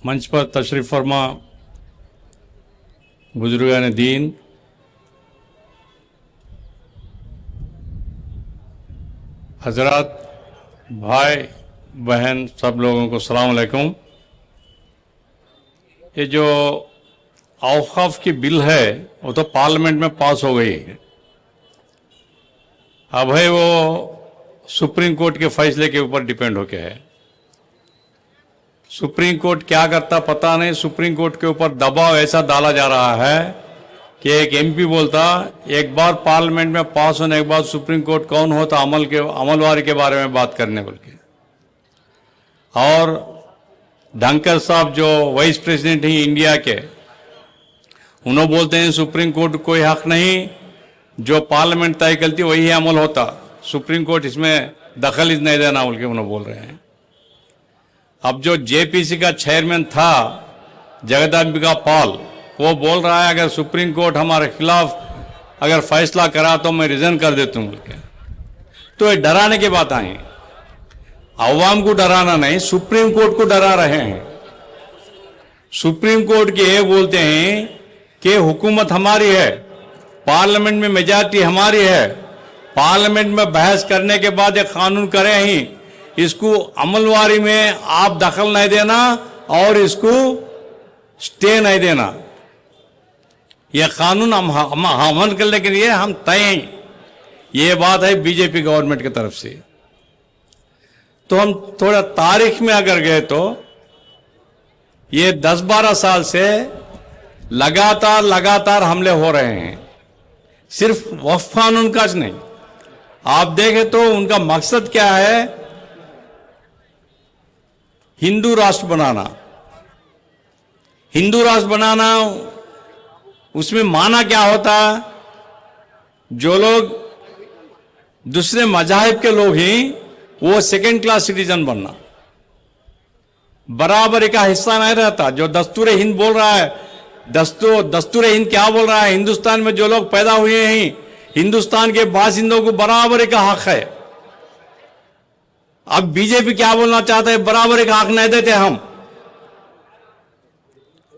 मंच पर तशरीफ़ फरमा बुजुर्गान दीन, हजरत, भाई बहन, सब लोगों को सलाम अलैकुम। ये जो औक़ाफ़ की बिल है वो तो पार्लियामेंट में पास हो गई है। अब है वो सुप्रीम कोर्ट के फैसले के ऊपर डिपेंड होके है। सुप्रीम कोर्ट क्या करता पता नहीं। सुप्रीम कोर्ट के ऊपर दबाव ऐसा डाला जा रहा है कि एक एमपी बोलता एक बार पार्लियामेंट में पास होने के बाद सुप्रीम कोर्ट कौन हो तो अमलवारी के बारे में बात करने बोल के। और धनखड़ साहब जो वाइस प्रेसिडेंट हैं इंडिया के, उन्होंने बोलते हैं सुप्रीम कोर्ट को कोई हक नहीं, जो पार्लियामेंट तय करती वही अमल होता, सुप्रीम कोर्ट इसमें दखल नहीं देना बोल के उन्होंने बोल रहे हैं। अब जो जेपीसी का चेयरमैन था जगदम्बिका पाल, वो बोल रहा है अगर सुप्रीम कोर्ट हमारे खिलाफ अगर फैसला करा तो मैं रिजाइन कर देता हूँ बोल के। तो ये डराने की बात आई, अवाम को डराना नहीं, सुप्रीम कोर्ट को डरा रहे हैं। सुप्रीम कोर्ट के ये बोलते हैं कि हुकूमत हमारी है, पार्लियामेंट में मेजॉरिटी हमारी है, पार्लियामेंट में बहस करने के बाद एक कानून करे ही, इसको अमलवारी में आप दखल नहीं देना और इसको स्टे नहीं देना। यह कानून हम अमल करने के लिए हम तय हैं। ये बात है बीजेपी गवर्नमेंट की तरफ से। तो हम थोड़ा तारीख में अगर गए तो ये 10-12 साल से लगातार हमले हो रहे हैं। सिर्फ वक्फ कानून का नहीं, आप देखें तो उनका मकसद क्या है, हिंदू राष्ट्र बनाना। हिंदू राष्ट्र बनाना, उसमें माना क्या होता, जो लोग दूसरे मजाहिब के लोग ही वो सेकेंड क्लास सिटीजन बनना, बराबरी का हिस्सा नहीं रहता। जो दस्तूर हिंद बोल रहा है, दस्तूर हिंद क्या बोल रहा है, हिंदुस्तान में जो लोग पैदा हुए हैं, हिंदुस्तान के बासिंदों को बराबरी का हक है। अब बीजेपी क्या बोलना चाहते हैं, बराबरी का हक नहीं देते हम,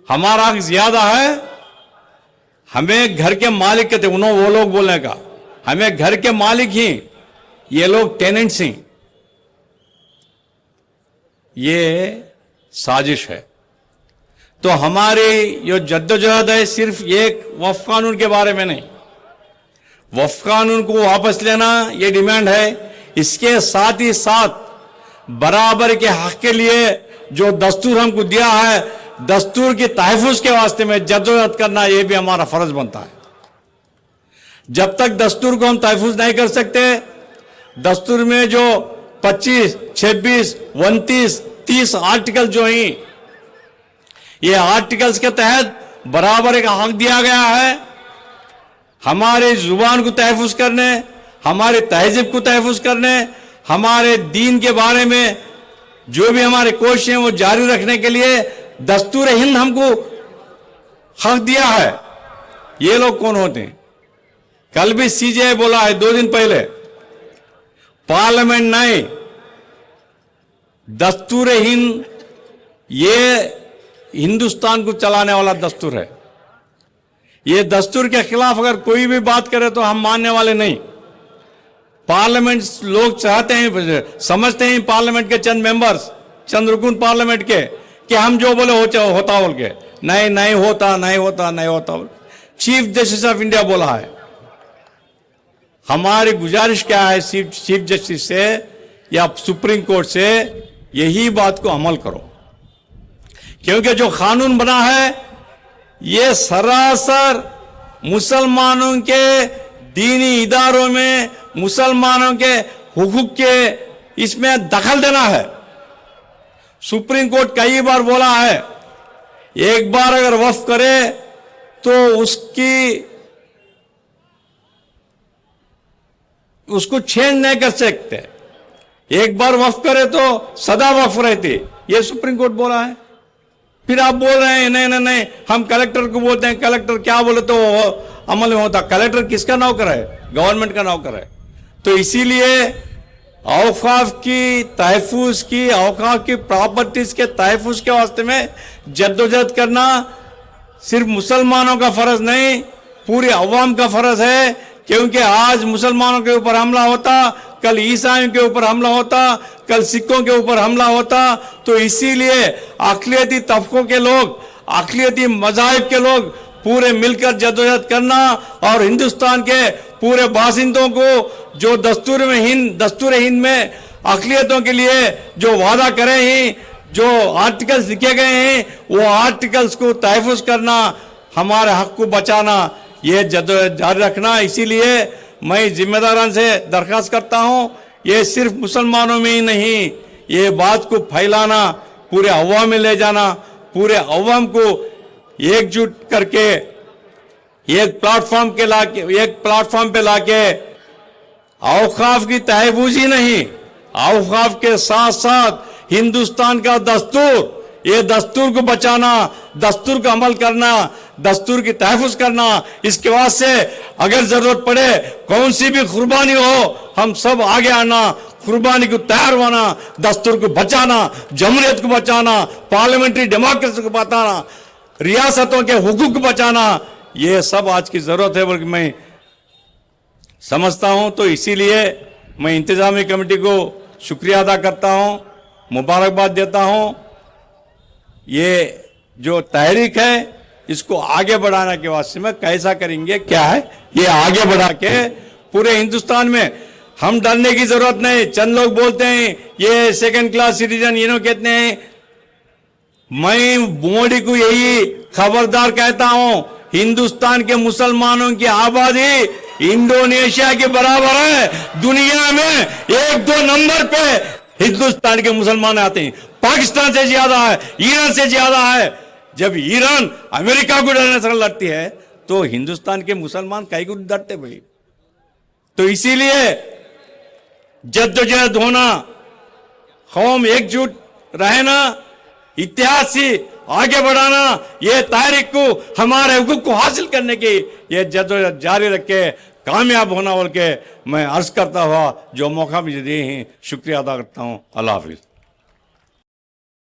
हमारा हक ज्यादा है, हमें घर के मालिक कहते, उन्होंने वो लोग बोलने का, हमें घर के मालिक ही, ये लोग टेनेंट्स ही। ये साजिश है। तो हमारी जो जद्दोजहद है सिर्फ एक वक्फ कानून के बारे में नहीं, वक्फ कानून को वापस लेना ये डिमांड है। इसके साथ ही साथ बराबर के हक के लिए जो दस्तूर हमको दिया है, दस्तूर की तहफ़्फ़ुज़ के वास्ते में जद्दोजहद करना ये भी हमारा फर्ज बनता है। जब तक दस्तूर को हम तहफ़्फ़ुज़ नहीं कर सकते, दस्तूर में जो 25, 26, 29, 30 आर्टिकल जो हैं, ये आर्टिकल्स के तहत बराबर का हक दिया गया है हमारे जुबान को तहफ़्फ़ुज़ करने, हमारे तहज़ीब को तहफ़्फ़ुज़ करने, हमारे दीन के बारे में जो भी हमारे कोशिश हैं वो जारी रखने के लिए दस्तूर हिंद हमको हक दिया है। ये लोग कौन होते हैं? कल भी सीजेआई बोला है 2 दिन पहले, पार्लियामेंट नहीं, दस्तूर हिंद ये हिंदुस्तान को चलाने वाला दस्तूर है। ये दस्तूर के खिलाफ अगर कोई भी बात करे तो हम मानने वाले नहीं। पार्लियामेंट लोग चाहते हैं, समझते हैं पार्लियामेंट के चंद मेंबर्स, चंद रुकन पार्लियामेंट के, कि हम जो बोले होता बोल के, नहीं होता। चीफ जस्टिस ऑफ इंडिया बोला है। हमारी गुजारिश क्या है चीफ जस्टिस से या सुप्रीम कोर्ट से, यही बात को अमल करो, क्योंकि जो कानून बना है ये सरासर मुसलमानों के दीनी इदारों में, मुसलमानों के हुकूक के इसमें दखल देना है। सुप्रीम कोर्ट कई बार बोला है, एक बार अगर वक्फ करे तो उसको चेंज नहीं कर सकते, एक बार वक्फ करे तो सदा वक्फ रहती, ये सुप्रीम कोर्ट बोला है। फिर आप बोल रहे हैं नहीं, हम कलेक्टर को बोलते हैं, कलेक्टर क्या बोले तो अमल में होता। कलेक्टर किसका नौकर है? गवर्नमेंट का नौकर है। तो इसीलिए औकाफ की तहफुज की, औकाफ की प्रॉपर्टीज के तहफुज के वास्ते में जद्दोजहद करना सिर्फ मुसलमानों का फर्ज नहीं, पूरे अवाम का फर्ज है। क्योंकि आज मुसलमानों के ऊपर हमला होता, कल ईसाइयों के ऊपर हमला होता, कल सिखों के ऊपर हमला होता। तो इसीलिए अक़लियती तबकों के लोग, अक़लियती मज़ाहिब के लोग पूरे मिलकर जद्दोजहद करना और हिंदुस्तान के पूरे बासिंदों को जो दस्तूर हिंद में अक़लियतों के लिए जो वादा करे हैं, जो आर्टिकल्स लिखे गए हैं, वो आर्टिकल्स को तहफ़्फ़ुज़ करना, हमारे हक को बचाना, ये जद्दोजहद जारी रखना। इसीलिए मैं जिम्मेदारान से दरख्वास्त करता हूँ, ये सिर्फ मुसलमानों में ही नहीं, ये बात को फैलाना, पूरे अवाम में ले जाना, पूरे अवाम को एकजुट करके एक प्लेटफॉर्म पे लाके औकाफ की तहफुज़ ही नहीं, औकाफ के साथ साथ हिंदुस्तान का दस्तूर, ये दस्तूर को बचाना, दस्तूर का अमल करना, दस्तूर की तहफुज़ करना। इसके वास्ते अगर जरूरत पड़े कौन सी भी कुर्बानी हो, हम सब आगे आना, कुर्बानी को तैयार होना, दस्तूर को बचाना, जमहूरियत को बचाना, पार्लियामेंट्री डेमोक्रेसी को बचाना, रियासतों के हुकूक को बचाना, ये सब आज की जरूरत है बल्कि मैं समझता हूं। तो इसीलिए मैं इंतजामी कमेटी को शुक्रिया अदा करता हूं, मुबारकबाद देता हूं। ये जो तहरीक है इसको आगे बढ़ाने के वास्ते में कैसा करेंगे, क्या है, ये आगे बढ़ा के पूरे हिंदुस्तान में हम डरने की जरूरत नहीं। चंद लोग बोलते हैं ये सेकंड क्लास सिटीजन, ये लोग कहते हैं, मैं मोदी को यही खबरदार कहता हूं, हिंदुस्तान के मुसलमानों की आबादी इंडोनेशिया के बराबर है। दुनिया में 1-2 नंबर पे हिंदुस्तान के मुसलमान आते हैं, पाकिस्तान से ज्यादा है, ईरान से ज्यादा है। जब ईरान अमेरिका को डरने से लड़ती है तो हिंदुस्तान के मुसलमान कहीं को डरते भाई। तो इसीलिए जद्दोजहद होना, कौम एकजुट रहना, इतिहास से आगे बढ़ाना, ये तारीख को, हमारे हुकूक को हासिल करने की ये जद्दोजहद जारी रखे, कामयाब होना बोल के मैं अर्ज करता हुआ जो मौका मुझे दिए हैं, शुक्रिया अदा करता हूँ। अल्लाह हाफिज।